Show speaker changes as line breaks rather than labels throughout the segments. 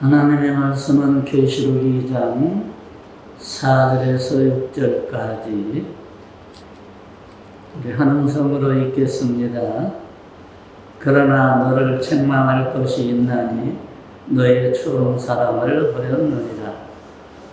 하나님의 말씀은 계시록 2장 4절에서 6절까지 우리 한음성으로 읽겠습니다. 그러나 너를 책망할 것이 있나니 너의 처음 사랑을 버렸느니라.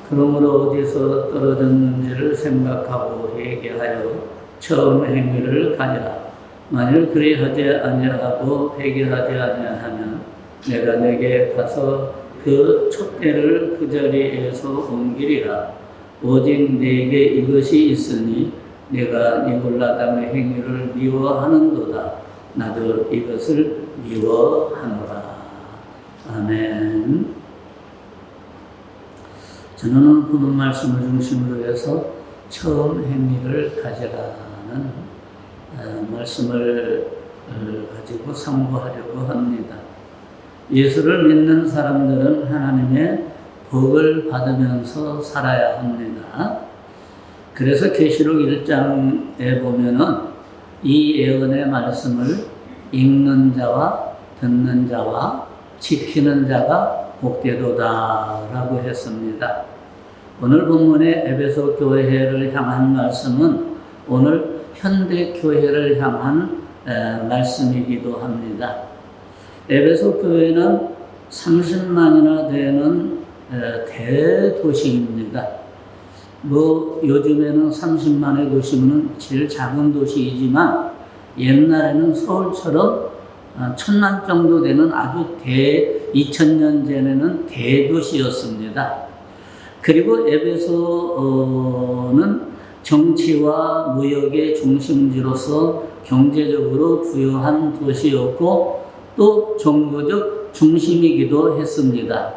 그러므로 어디서 떨어졌는지를 생각하고 회개하여 처음 행위를 가져라. 만일 그리하지 아니하고 회개하지 아니하면 내가 내게 가서 그 촛대를 그 자리에서 옮기리라. 오직 내게 이것이 있으니 내가 니골라당의 행위를 미워하는도다. 나도 이것을 미워하노라. 아멘. 저는 오늘 본문 말씀을 중심으로 해서 처음 행위를 가져라는 말씀을 가지고 상고하려고 합니다. 예수를 믿는 사람들은 하나님의 복을 받으면서 살아야 합니다. 그래서 계시록 1장에 보면은 이 예언의 말씀을 읽는 자와 듣는 자와 지키는 자가 복되도다라고 했습니다. 오늘 본문의 에베소 교회를 향한 말씀은 오늘 현대 교회를 향한 말씀이기도 합니다. 에베소 교회는 30만이나 되는 대도시입니다. 요즘에는 30만의 도시면 제일 작은 도시이지만 옛날에는 서울처럼 1000만 정도 되는 아주 2000년 전에는 대도시였습니다. 그리고 에베소는 정치와 무역의 중심지로서 경제적으로 부유한 도시였고 또 종교적 중심이기도 했습니다.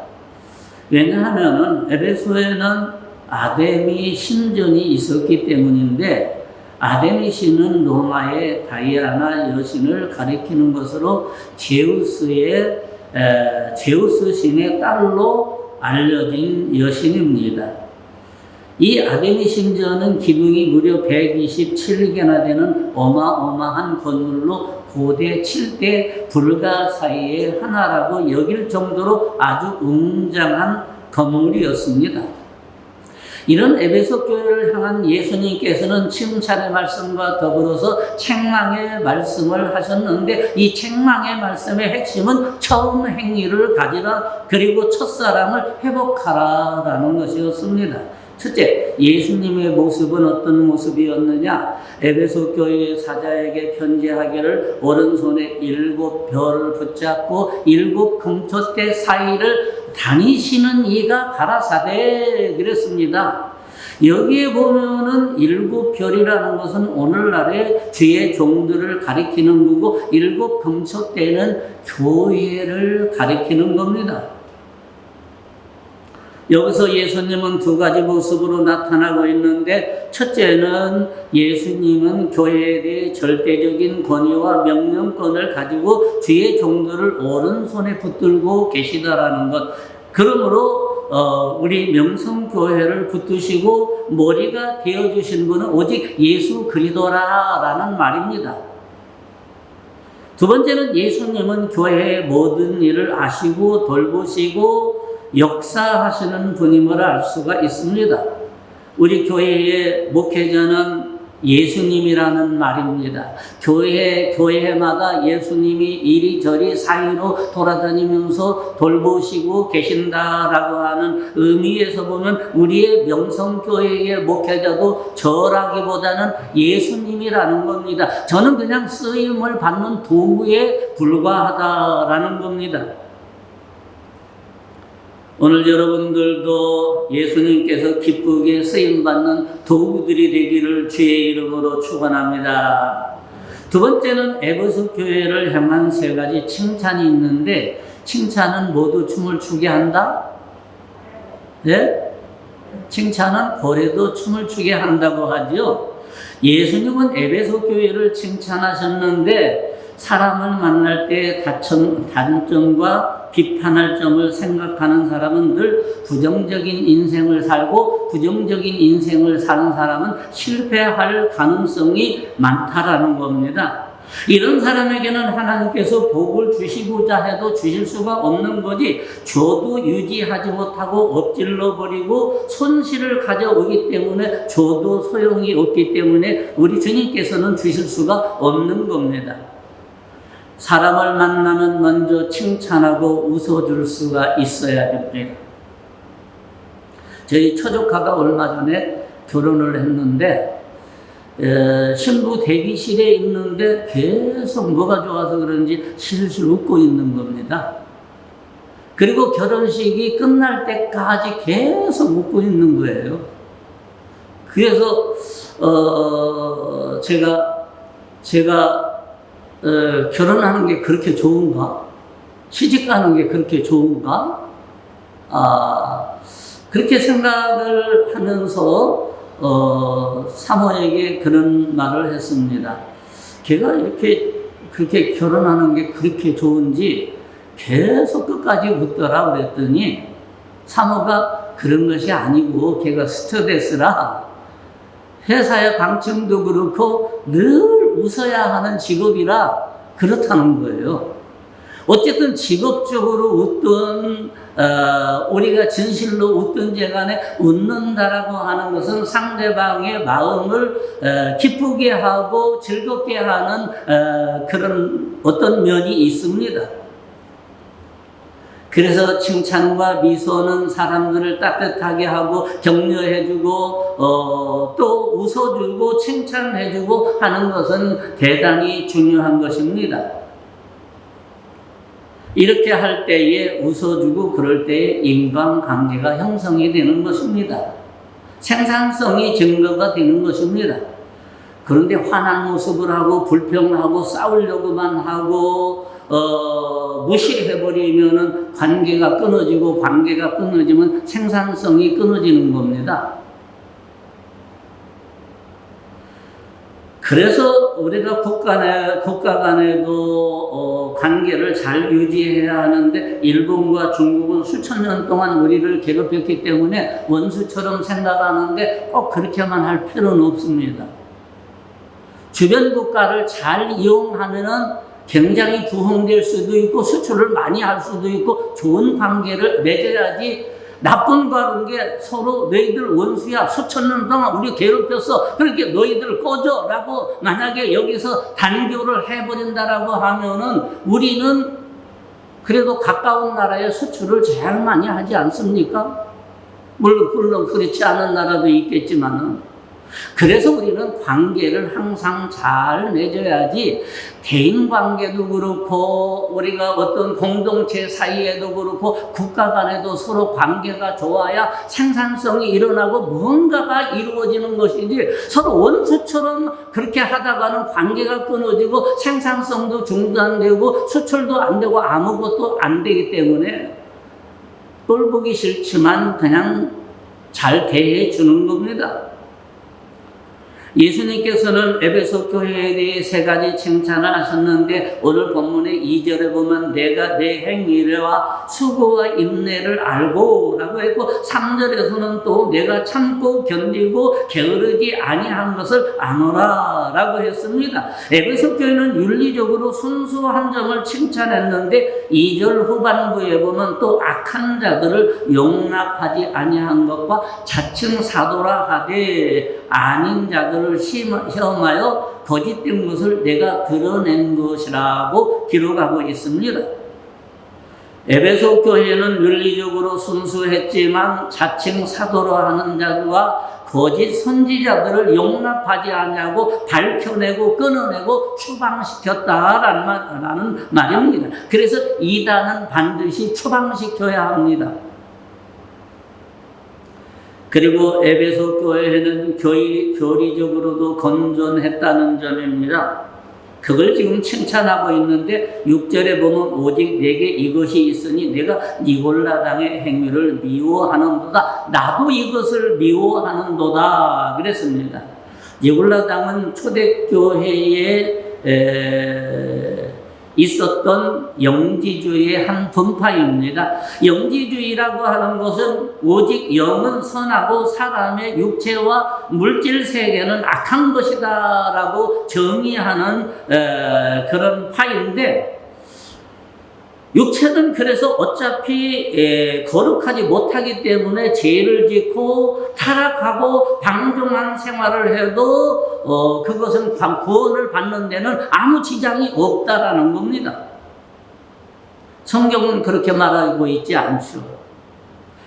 왜냐하면 에베소에는 아데미 신전이 있었기 때문인데 아데미 신은 로마의 다이아나 여신을 가리키는 것으로 제우스 신의 딸로 알려진 여신입니다. 이 아데미 신전은 기둥이 무려 127개나 되는 어마어마한 건물로 고대 7대 불가 사이의 하나라고 여길 정도로 아주 웅장한 건물이었습니다. 이런 에베소 교회를 향한 예수님께서는 칭찬의 말씀과 더불어서 책망의 말씀을 하셨는데 이 책망의 말씀의 핵심은 처음 행위를 가지라 그리고 첫사랑을 회복하라라는 것이었습니다. 첫째, 예수님의 모습은 어떤 모습이었느냐? 에베소 교회 사자에게 편지하기를 오른손에 7별을 붙잡고 7 금토대 사이를 다니시는 이가 가라사대 그랬습니다. 여기에 보면은 7별이라는 것은 오늘날의 주의 종들을 가리키는 거고 7 금토대는 교회를 가리키는 겁니다. 여기서 예수님은 두 가지 모습으로 나타나고 있는데 첫째는 예수님은 교회에 대해 절대적인 권위와 명령권을 가지고 주의 종들을 오른손에 붙들고 계시다라는 것. 그러므로 우리 명성교회를 붙드시고 머리가 되어주신 분은 오직 예수 그리스도라라는 말입니다. 두 번째는 예수님은 교회의 모든 일을 아시고 돌보시고 역사하시는 분임을 알 수가 있습니다. 우리 교회의 목회자는 예수님이라는 말입니다. 교회마다 예수님이 이리저리 사이로 돌아다니면서 돌보시고 계신다라고 하는 의미에서 보면 우리의 명성교회의 목회자도 저라기보다는 예수님이라는 겁니다. 저는 그냥 쓰임을 받는 도구에 불과하다라는 겁니다. 오늘 여러분들도 예수님께서 기쁘게 쓰임받는 도구들이 되기를 주의 이름으로 축원합니다. 두 번째는 에베소 교회를 향한 3가지 칭찬이 있는데 칭찬은 모두 춤을 추게 한다? 네? 칭찬은 고래도 춤을 추게 한다고 하죠. 예수님은 에베소 교회를 칭찬하셨는데 사람을 만날 때 단점과 비판할 점을 생각하는 사람은 늘 부정적인 인생을 살고 부정적인 인생을 사는 사람은 실패할 가능성이 많다라는 겁니다. 이런 사람에게는 하나님께서 복을 주시고자 해도 주실 수가 없는 거지, 줘도 유지하지 못하고 엎질러 버리고 손실을 가져오기 때문에 줘도 소용이 없기 때문에 우리 주님께서는 주실 수가 없는 겁니다. 사람을 만나면 먼저 칭찬하고 웃어줄 수가 있어야 됩니다. 저희 처조카가 얼마 전에 결혼을 했는데 신부 대기실에 있는데 계속 뭐가 좋아서 그런지 실실 웃고 있는 겁니다. 그리고 결혼식이 끝날 때까지 계속 웃고 있는 거예요. 그래서 제가 결혼하는 게 그렇게 좋은가? 시집가는 게 그렇게 좋은가? 그렇게 생각을 하면서 사모에게 그런 말을 했습니다. 걔가 그렇게 결혼하는 게 그렇게 좋은지 계속 끝까지 웃더라 그랬더니 사모가 그런 것이 아니고 걔가 스튜어디스라 회사의 방침도 그렇고 늘 웃어야 하는 직업이라 그렇다는 거예요. 어쨌든 직업적으로 웃든 우리가 진실로 웃든지 간에 웃는다라고 하는 것은 상대방의 마음을 기쁘게 하고 즐겁게 하는 그런 어떤 면이 있습니다. 그래서 칭찬과 미소는 사람들을 따뜻하게 하고 격려해주고 또 웃어주고 칭찬해주고 하는 것은 대단히 중요한 것입니다. 이렇게 할 때에 웃어주고 그럴 때에 인간관계가 형성이 되는 것입니다. 생산성이 증거가 되는 것입니다. 그런데 화난 모습을 하고 불평하고 싸우려고만 하고 무시해버리면은 관계가 끊어지면 생산성이 끊어지는 겁니다. 그래서 우리가 국가 간에도 관계를 잘 유지해야 하는데 일본과 중국은 수천 년 동안 우리를 괴롭혔기 때문에 원수처럼 생각하는데 꼭 그렇게만 할 필요는 없습니다. 주변 국가를 잘 이용하면은 굉장히 부흥될 수도 있고 수출을 많이 할 수도 있고 좋은 관계를 맺어야지, 나쁜 관계 서로 너희들 원수야 수천 년 동안 우리 괴롭혔어 그렇게 너희들 꺼져 라고 만약에 여기서 단교를 해버린다라고 하면은 우리는 그래도 가까운 나라에 수출을 제일 많이 하지 않습니까? 물론 그렇지 않은 나라도 있겠지만은. 그래서 우리는 관계를 항상 잘 맺어야지, 대인 관계도 그렇고 우리가 어떤 공동체 사이에도 그렇고 국가 간에도 서로 관계가 좋아야 생산성이 일어나고 무언가가 이루어지는 것이지, 서로 원수처럼 그렇게 하다가는 관계가 끊어지고 생산성도 중단되고 수출도 안 되고 아무것도 안 되기 때문에 꼴 보기 싫지만 그냥 잘 대해 주는 겁니다. 예수님께서는 에베소 교회에 대해 세 가지 칭찬을 하셨는데 오늘 본문의 2절에 보면 내가 내 행위와 수고와 인내를 알고 라고 했고 3절에서는 또 내가 참고 견디고 게으르지 아니한 것을 아노라 라고 했습니다. 에베소 교회는 윤리적으로 순수한 점을 칭찬했는데 2절 후반부에 보면 또 악한 자들을 용납하지 아니한 것과 자칭 사도라 하되 아닌 자들을 시험하여 거짓된 것을 내가 드러낸 것이라고 기록하고 있습니다. 에베소 교회는 윤리적으로 순수했지만 자칭 사도로 하는 자들과 거짓 선지자들을 용납하지 않냐고 밝혀내고 끊어내고 추방시켰다라는 말입니다. 그래서 이단은 반드시 추방시켜야 합니다. 그리고 에베소 교회는 교리적으로도 건전했다는 점입니다. 그걸 지금 칭찬하고 있는데 6절에 보면 오직 내게 이것이 있으니 내가 니골라당의 행위를 미워하는도다. 나도 이것을 미워하는도다. 그랬습니다. 니골라당은 초대교회의 있었던 영지주의의 한 분파입니다. 영지주의라고 하는 것은 오직 영은 선하고 사람의 육체와 물질 세계는 악한 것이다 라고 정의하는 그런 파인데, 육체는 그래서 어차피 거룩하지 못하기 때문에 죄를 짓고 타락하고 방종한 생활을 해도 그것은 구원을 받는 데는 아무 지장이 없다라는 겁니다. 성경은 그렇게 말하고 있지 않죠.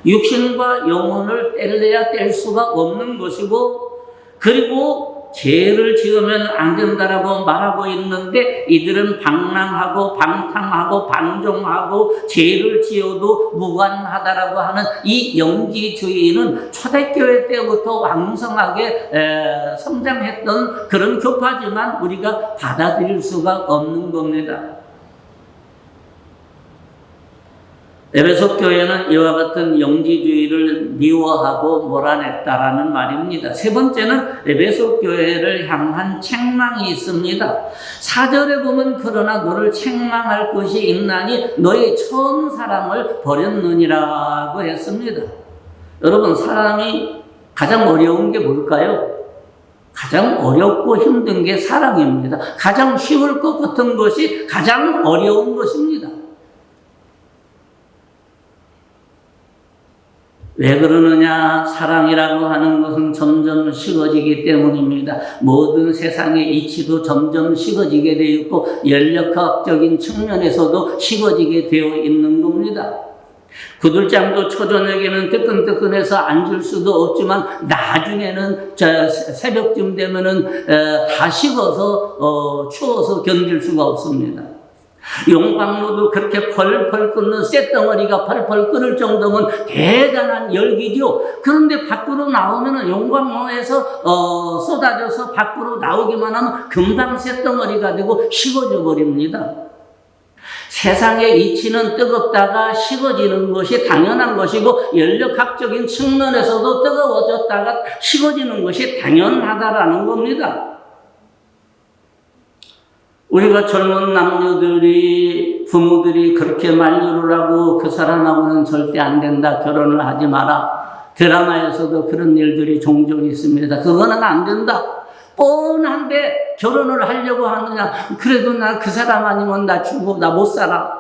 육신과 영혼을 뗄래야 뗄 수가 없는 것이고, 그리고 죄를 지으면 안 된다라고 말하고 있는데, 이들은 방랑하고 방탕하고 방종하고 죄를 지어도 무관하다라고 하는 이 영지주의는 초대교회 때부터 왕성하게 성장했던 그런 교파지만 우리가 받아들일 수가 없는 겁니다. 에베소 교회는 이와 같은 영지주의를 미워하고 몰아냈다라는 말입니다. 세 번째는 에베소 교회를 향한 책망이 있습니다. 4절에 보면 그러나 너를 책망할 것이 있나니 너의 처음 사랑을 버렸느니라고 했습니다. 여러분, 사람이 가장 어려운 게 뭘까요? 가장 어렵고 힘든 게 사랑입니다. 가장 쉬울 것 같은 것이 가장 어려운 것입니다. 왜 그러느냐? 사랑이라고 하는 것은 점점 식어지기 때문입니다. 모든 세상의 이치도 점점 식어지게 되어 있고 연력학적인 측면에서도 식어지게 되어 있는 겁니다. 구들장도 초저녁에는 뜨끈뜨끈해서 앉을 수도 없지만 나중에는 새벽쯤 되면은 다 식어서 추워서 견딜 수가 없습니다. 용광로도 그렇게 펄펄 끓는 쇳덩어리가 펄펄 끓을 정도면 대단한 열기죠. 그런데 밖으로 나오면 용광로에서 쏟아져서 밖으로 나오기만 하면 금방 쇳덩어리가 되고 식어져 버립니다. 세상의 이치는 뜨겁다가 식어지는 것이 당연한 것이고 연력학적인 측면에서도 뜨거워졌다가 식어지는 것이 당연하다라는 겁니다. 우리가 젊은 남녀들이 부모들이 그렇게 만류를 하고 그 사람하고는 절대 안 된다, 결혼을 하지 마라. 드라마에서도 그런 일들이 종종 있습니다. 그거는 안 된다. 뻔한데 결혼을 하려고 하느냐. 그래도 나 그 사람 아니면 나 죽고 나 못 살아.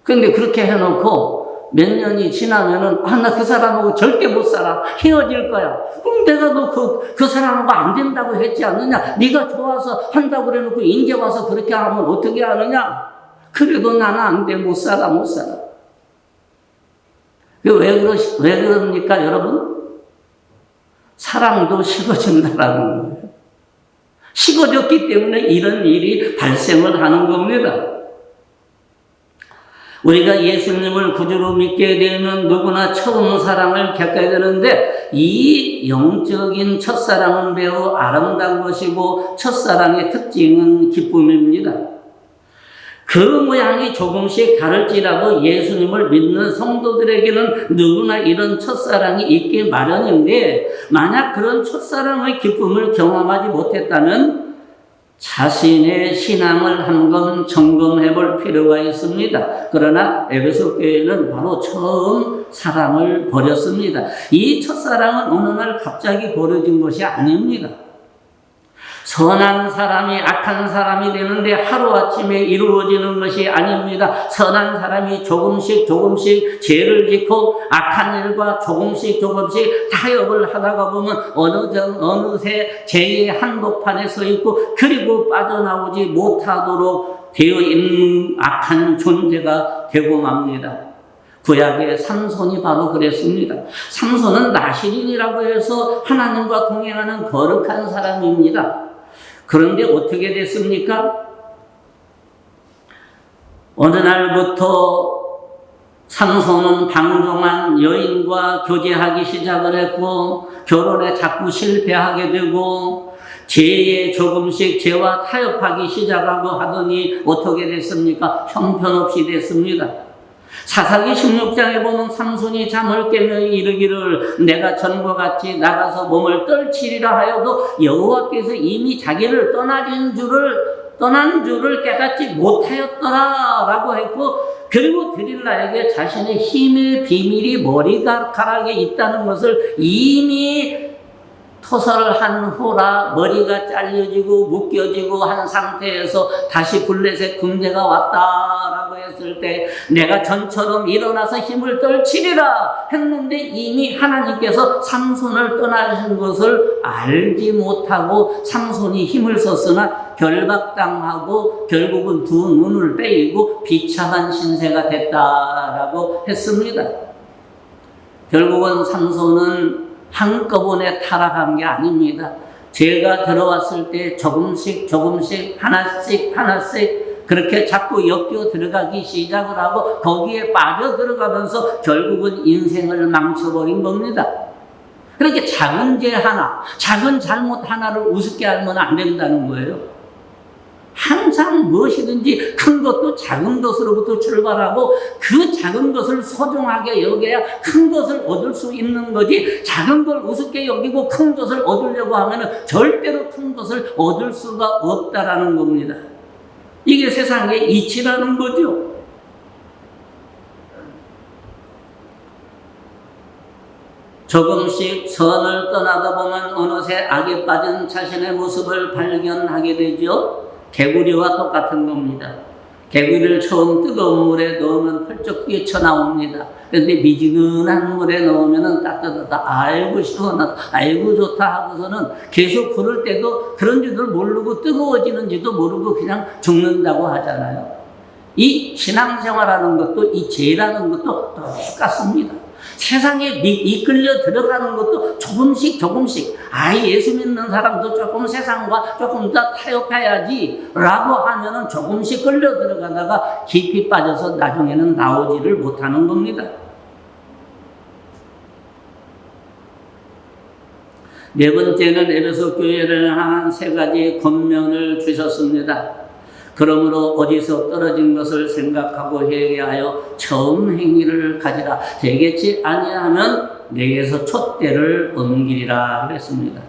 그런데 그렇게 해놓고 몇 년이 지나면은 나 그 사람하고 절대 못 살아. 헤어질 거야. 그럼 내가 너 그 사람하고 안 된다고 했지 않느냐? 네가 좋아서 한다고 그래놓고 이제 와서 그렇게 하면 어떻게 하느냐? 그래도 나는 안 돼. 못 살아. 왜 그럽니까, 여러분? 사랑도 식어진다라는 거예요. 식어졌기 때문에 이런 일이 발생을 하는 겁니다. 우리가 예수님을 구주로 믿게 되면 누구나 처음 사랑을 겪어야 되는데, 이 영적인 첫사랑은 매우 아름다운 것이고 첫사랑의 특징은 기쁨입니다. 그 모양이 조금씩 다를지라도 예수님을 믿는 성도들에게는 누구나 이런 첫사랑이 있기 마련인데, 만약 그런 첫사랑의 기쁨을 경험하지 못했다면 자신의 신앙을 한번 점검해 볼 필요가 있습니다. 그러나 에베소 교회는 바로 처음 사랑을 버렸습니다. 이 첫사랑은 어느 날 갑자기 버려진 것이 아닙니다. 선한 사람이 악한 사람이 되는데 하루아침에 이루어지는 것이 아닙니다. 선한 사람이 조금씩 죄를 짓고 악한 일과 조금씩 타협을 하다가 보면 어느새 죄의 한복판에 서 있고, 그리고 빠져나오지 못하도록 되어 있는 악한 존재가 되고 맙니다. 구약의 삼손이 바로 그랬습니다. 삼손은 나실인이라고 해서 하나님과 동행하는 거룩한 사람입니다. 그런데 어떻게 됐습니까? 어느 날부터 삼손은 방종한 여인과 교제하기 시작을 했고, 결혼에 자꾸 실패하게 되고, 죄에 조금씩 죄와 타협하기 시작하고 하더니 어떻게 됐습니까? 형편없이 됐습니다. 사사기 16장에 보면 삼손이 잠을 깨며 이르기를 내가 전과 같이 나가서 몸을 떨치리라 하여도 여호와께서 이미 자기를 떠나신 줄을 떠난 줄을 깨닫지 못하였더라라고 했고, 그리고 드릴라에게 자신의 힘의 비밀이 머리카락에 있다는 것을 이미 토설을 한 후라 머리가 잘려지고 묶여지고 한 상태에서 다시 블레셋 군대가 왔다라고 했을 때 내가 전처럼 일어나서 힘을 떨치리라 했는데 이미 하나님께서 삼손을 떠나신 것을 알지 못하고 삼손이 힘을 썼으나 결박당하고 결국은 두 눈을 빼이고 비참한 신세가 됐다라고 했습니다. 결국은 삼손은 한꺼번에 타락한 게 아닙니다. 죄가 들어왔을 때 조금씩 하나씩 그렇게 자꾸 엮여 들어가기 시작을 하고 거기에 빠져 들어가면서 결국은 인생을 망쳐버린 겁니다. 그렇게 작은 죄 하나, 작은 잘못 하나를 우습게 알면 안 된다는 거예요. 항상 무엇이든지 큰 것도 작은 것으로부터 출발하고 그 작은 것을 소중하게 여겨야 큰 것을 얻을 수 있는 거지, 작은 걸 우습게 여기고 큰 것을 얻으려고 하면 절대로 큰 것을 얻을 수가 없다라는 겁니다. 이게 세상의 이치라는 거죠. 조금씩 선을 떠나다 보면 어느새 악에 빠진 자신의 모습을 발견하게 되죠. 개구리와 똑같은 겁니다. 개구리를 처음 뜨거운 물에 넣으면 펄쩍 뛰쳐나옵니다. 그런데 미지근한 물에 넣으면 따뜻하다, 아이고 시원하다, 아이고 좋다 하고서는 계속 부를 때도 그런 줄을 모르고 뜨거워지는지도 모르고 그냥 죽는다고 하잖아요. 이 신앙생활하는 것도 이 죄라는 것도 똑같습니다. 세상에 이끌려 들어가는 것도 조금씩 예수 믿는 사람도 조금 세상과 조금 더 타협해야지 라고 하면은 조금씩 끌려 들어가다가 깊이 빠져서 나중에는 나오지를 못하는 겁니다. 네 번째는 에베소 교회를 향한 세 가지 권면을 주셨습니다. 그러므로 어디서 떨어진 것을 생각하고 회개하여 처음 행위를 가지라. 되겠지 아니하면 내게서 촛대를 옮기리라 그랬습니다.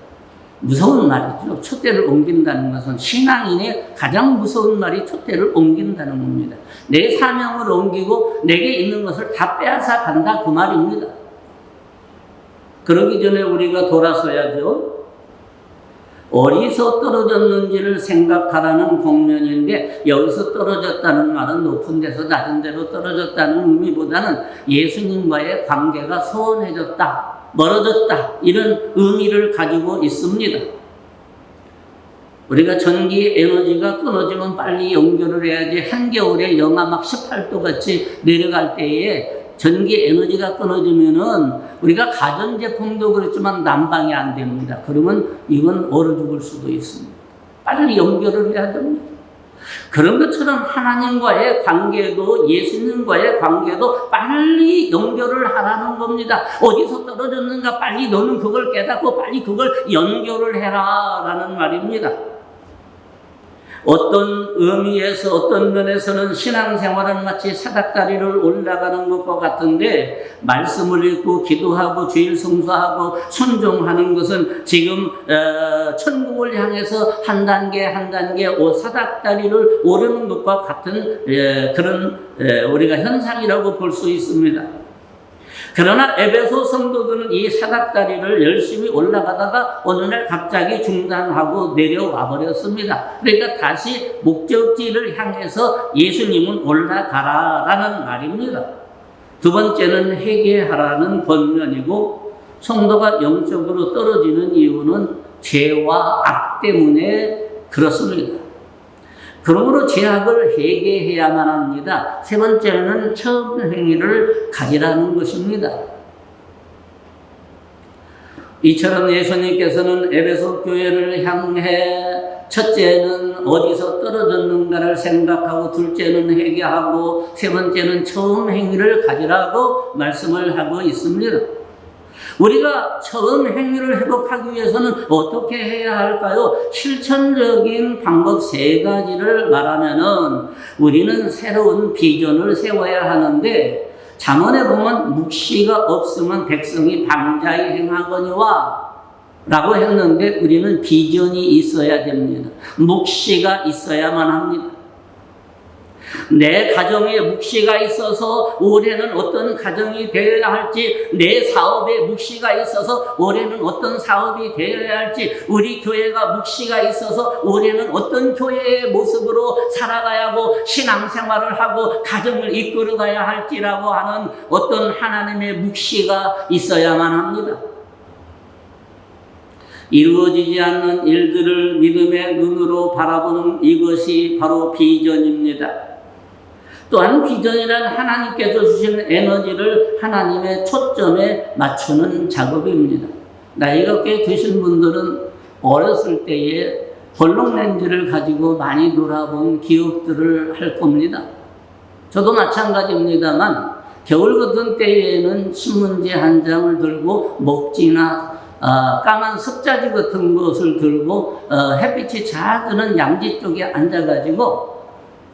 무서운 말이죠. 촛대를 옮긴다는 것은 신앙인의 가장 무서운 말이 촛대를 옮긴다는 겁니다. 내 사명을 옮기고 내게 있는 것을 다 빼앗아 간다 그 말입니다. 그러기 전에 우리가 돌아서야죠. 어디서 떨어졌는지를 생각하라는 공면인데, 여기서 떨어졌다는 말은 높은 데서 낮은 데로 떨어졌다는 의미보다는 예수님과의 관계가 소원해졌다, 멀어졌다, 이런 의미를 가지고 있습니다. 우리가 전기 에너지가 끊어지면 빨리 연결을 해야지. 한겨울에 영하 막 18도 같이 내려갈 때에 전기 에너지가 끊어지면은 우리가 가전제품도 그렇지만 난방이 안 됩니다. 그러면 이건 얼어 죽을 수도 있습니다. 빨리 연결을 해야 됩니다. 그런 것처럼 하나님과의 관계도, 예수님과의 관계도 빨리 연결을 하라는 겁니다. 어디서 떨어졌는가 빨리 너는 그걸 깨닫고 빨리 그걸 연결을 해라 라는 말입니다. 어떤 의미에서 어떤 면에서는 신앙생활은 마치 사닥다리를 올라가는 것과 같은데, 말씀을 읽고 기도하고 주일 성수하고 순종하는 것은 지금 천국을 향해서 한 단계 사닥다리를 오르는 것과 같은 그런 우리가 현상이라고 볼 수 있습니다. 그러나 에베소 성도들은 이 사닥다리를 열심히 올라가다가 어느 날 갑자기 중단하고 내려와 버렸습니다. 그러니까 다시 목적지를 향해서 예수님은 올라가라라는 말입니다. 두 번째는 회개하라는 권면이고, 성도가 영적으로 떨어지는 이유는 죄와 악 때문에 그렇습니다. 그러므로 죄악을 회개해야만 합니다. 세 번째는 처음 행위를 가지라는 것입니다. 이처럼 예수님께서는 에베소 교회를 향해 첫째는 어디서 떨어졌는가를 생각하고, 둘째는 회개하고, 세 번째는 처음 행위를 가지라고 말씀을 하고 있습니다. 우리가 처음 행위를 회복하기 위해서는 어떻게 해야 할까요? 실천적인 방법 세 가지를 말하면은 우리는 새로운 비전을 세워야 하는데, 잠언에 보면 묵시가 없으면 백성이 방자히 행하거니와 라고 했는데 우리는 비전이 있어야 됩니다. 묵시가 있어야만 합니다. 내 가정에 묵시가 있어서 올해는 어떤 가정이 되어야 할지, 내 사업에 묵시가 있어서 올해는 어떤 사업이 되어야 할지, 우리 교회가 묵시가 있어서 올해는 어떤 교회의 모습으로 살아가야 하고 신앙생활을 하고 가정을 이끌어가야 할지라고 하는 어떤 하나님의 묵시가 있어야만 합니다. 이루어지지 않는 일들을 믿음의 눈으로 바라보는 이것이 바로 비전입니다. 또한 비전이란 하나님께서 주시는 에너지를 하나님의 초점에 맞추는 작업입니다. 나이가 꽤 드신 분들은 어렸을 때에 볼록렌즈를 가지고 많이 놀아본 기억들을 할 겁니다. 저도 마찬가지입니다만 겨울 같은 때에는 신문지 한 장을 들고 먹지나 까만 습자지 같은 것을 들고 햇빛이 잘 드는 양지 쪽에 앉아가지고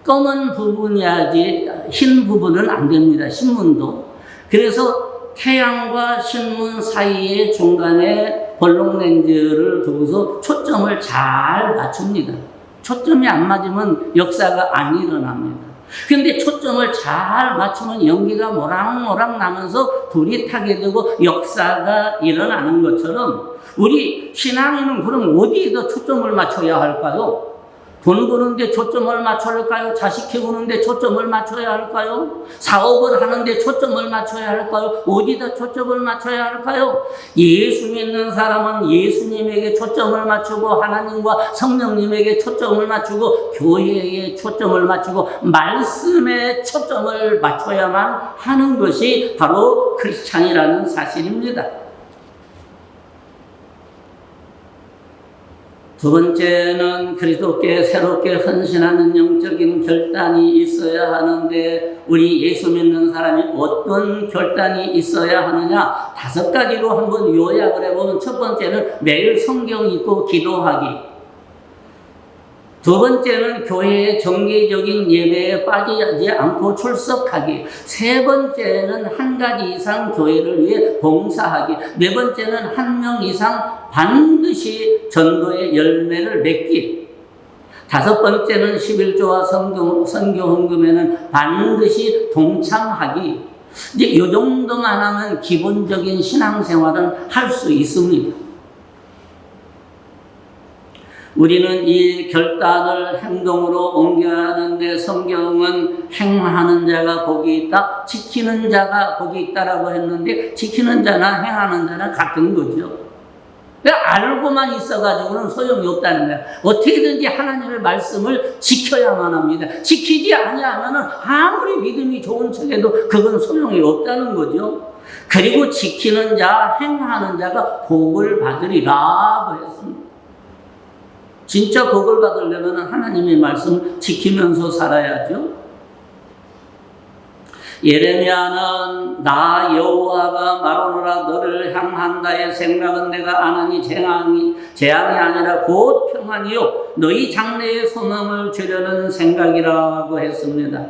검은 부분이야지 흰 부분은 안 됩니다. 신문도. 그래서 태양과 신문 사이의 중간에 볼록렌즈를 두고서 초점을 잘 맞춥니다. 초점이 안 맞으면 역사가 안 일어납니다. 근데 초점을 잘 맞추면 연기가 모락모락 나면서 불이 타게 되고 역사가 일어나는 것처럼 우리 신앙인은 그럼 어디에다 초점을 맞춰야 할까요? 돈 버는데 초점을 맞춰야 할까요? 자식 키우는데 초점을 맞춰야 할까요? 사업을 하는데 초점을 맞춰야 할까요? 어디다 초점을 맞춰야 할까요? 예수 믿는 사람은 예수님에게 초점을 맞추고 하나님과 성령님에게 초점을 맞추고 교회에 초점을 맞추고 말씀에 초점을 맞춰야만 하는 것이 바로 크리스찬이라는 사실입니다. 두 번째는 그리스도께 새롭게 헌신하는 영적인 결단이 있어야 하는데 우리 예수 믿는 사람이 어떤 결단이 있어야 하느냐 5가지로 한번 요약을 해보면 첫 번째는 매일 성경 읽고 기도하기, 두 번째는 교회의 정기적인 예배에 빠지지 않고 출석하기, 세 번째는 한 가지 이상 교회를 위해 봉사하기, 네 번째는 한 명 이상 반드시 전도의 열매를 맺기, 다섯 번째는 11조와 선교 헌금에는 반드시 동참하기. 이제 이 정도만 하면 기본적인 신앙생활은 할 수 있습니다. 우리는 이 결단을 행동으로 옮겨야 하는데 성경은 행하는 자가 복이 있다, 지키는 자가 복이 있다라고 했는데 지키는 자나 행하는 자는 같은 거죠. 알고만 있어가지고는 소용이 없다는 거예요. 어떻게든지 하나님의 말씀을 지켜야만 합니다. 지키지 아니하면 아무리 믿음이 좋은 척해도 그건 소용이 없다는 거죠. 그리고 지키는 자, 행하는 자가 복을 받으리라고 했습니다. 진짜 복을 받으려면 하나님의 말씀 지키면서 살아야죠. 예레미야는 나 여호와가 말하노라 너를 향한다의 생각은 내가 아나니 재앙이 아니라 곧 평안이요 너희 장래의 소망을 주려는 생각이라고 했습니다.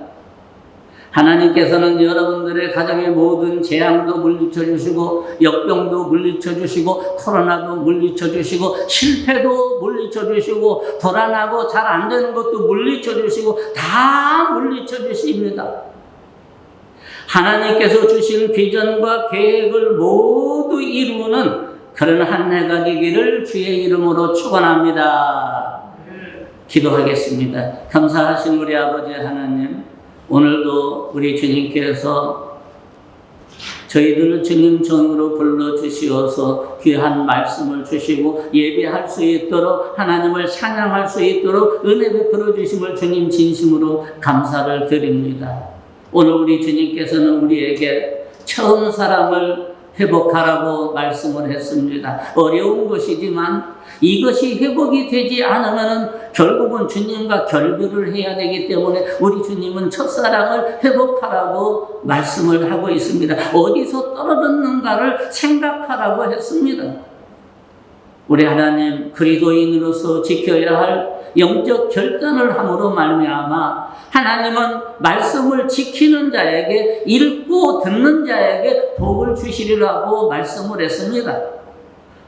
하나님께서는 여러분들의 가정의 모든 재앙도 물리쳐 주시고 역병도 물리쳐 주시고 코로나도 물리쳐 주시고 실패도 물리쳐 주시고 불안하고 잘 안 되는 것도 물리쳐 주시고 다 물리쳐 주십니다. 하나님께서 주신 비전과 계획을 모두 이루는 그런 한 해가 되기를 주의 이름으로 축원합니다. 기도하겠습니다. 감사하신 우리 아버지 하나님, 오늘도 우리 주님께서 저희들을 주님 전으로 불러주시어서 귀한 말씀을 주시고 예배할 수 있도록 하나님을 찬양할 수 있도록 은혜 베풀어 주심을 주님 진심으로 감사를 드립니다. 오늘 우리 주님께서는 우리에게 처음 사랑을 회복하라고 말씀을 했습니다. 어려운 것이지만 이것이 회복이 되지 않으면 결국은 주님과 결별을 해야 되기 때문에 우리 주님은 첫사랑을 회복하라고 말씀을 하고 있습니다. 어디서 떨어졌는가를 생각하라고 했습니다. 우리 하나님, 그리스도인으로서 지켜야 할 영적 결단을 함으로 말미암아 하나님은 말씀을 지키는 자에게, 읽고 듣는 자에게 복을 주시리라고 말씀을 했습니다.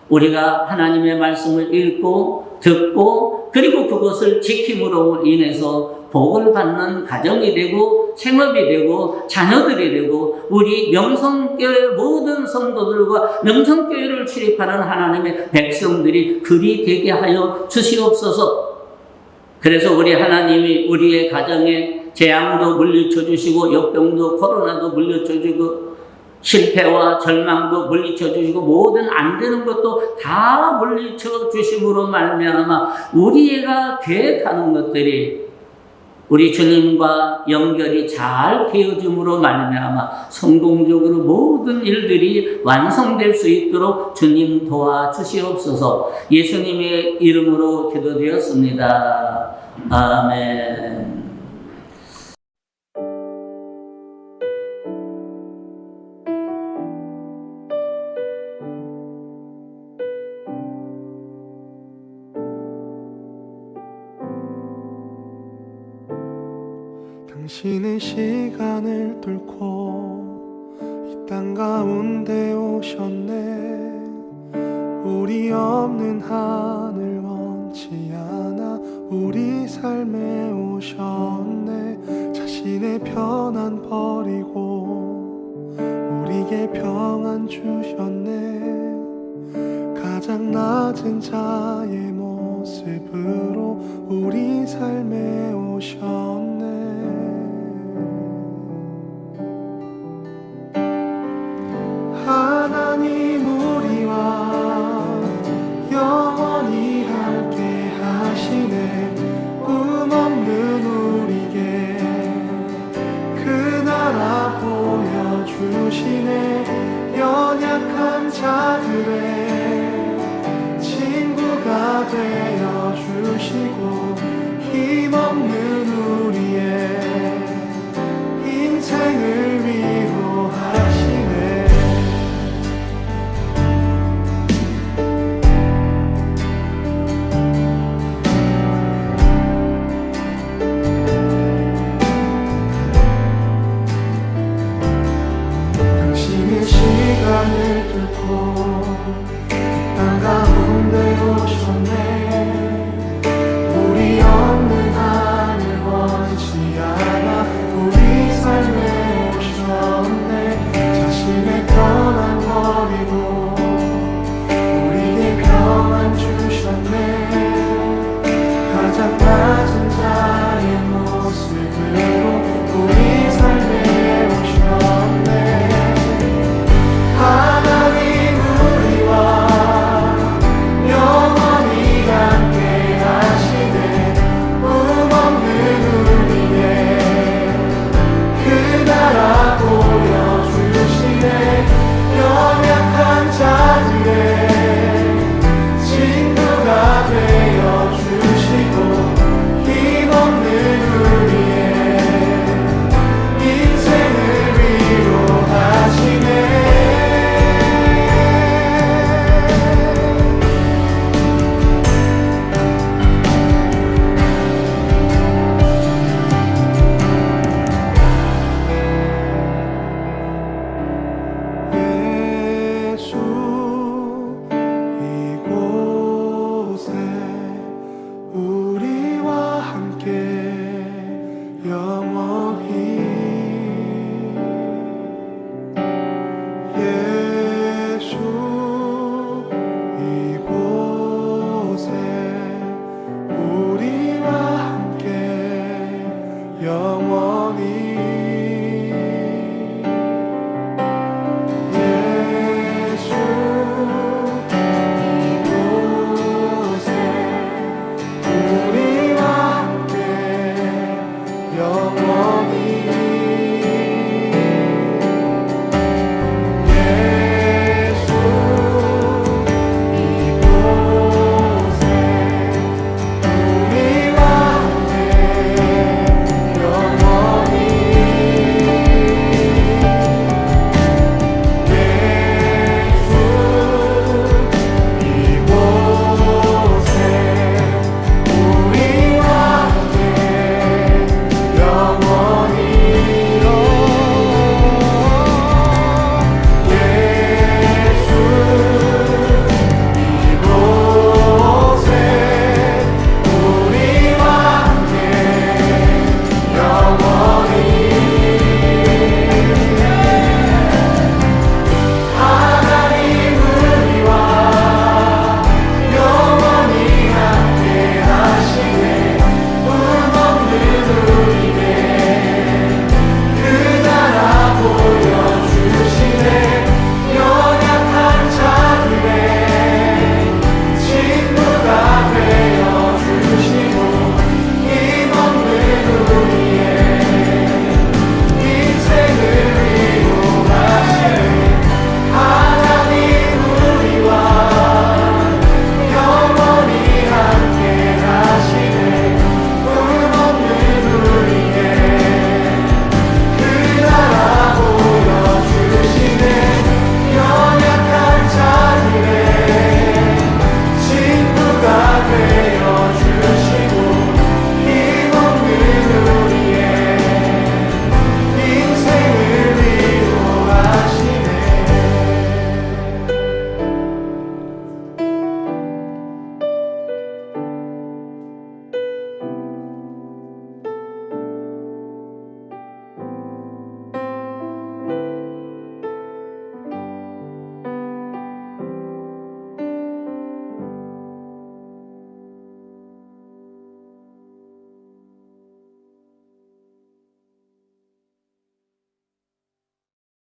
우리가 하나님의 말씀을 읽고 듣고 그리고 그것을 지킴으로 인해서 복을 받는 가정이 되고 생업이 되고 자녀들이 되고 우리 명성교회 모든 성도들과 명성교회를 출입하는 하나님의 백성들이 그리 되게 하여 주시옵소서. 그래서 우리 하나님이 우리의 가정에 재앙도 물리쳐 주시고 역병도 코로나도 물리쳐 주고 실패와 절망도 물리쳐 주시고 모든 안 되는 것도 다 물리쳐 주심으로 말미암아 우리가 계획하는 것들이 우리 주님과 연결이 잘 되어짐으로 말미암아 성공적으로 모든 일들이 완성될 수 있도록 주님 도와주시옵소서. 예수님의 이름으로 기도드렸습니다. 아멘.
당신은 시간을 뚫고 이 땅 가운데 오셨네. 우리 없는 하늘 원치 않아 우리 삶에 오셨네. 자신의 편안 버리고 우리에게 평안 주셨네. 가장 낮은 자의 모습으로 우리 삶에 오셨네. 하나님 우리와 영원히 함께 하시네. 꿈 없는 우리에게 그 나라 보여주시네. 연약한 자들의 친구가 되어주시고 힘없는 우리의 인생을 위로하시네. 시간을 뚫고 땅 가운데 오셨네. 우리 없는 하늘 원치 않아 우리 삶에 오셨네. 자신의 편안 버리고 우리에게 평안 주셨네. 가장 낮은 자의 모습으로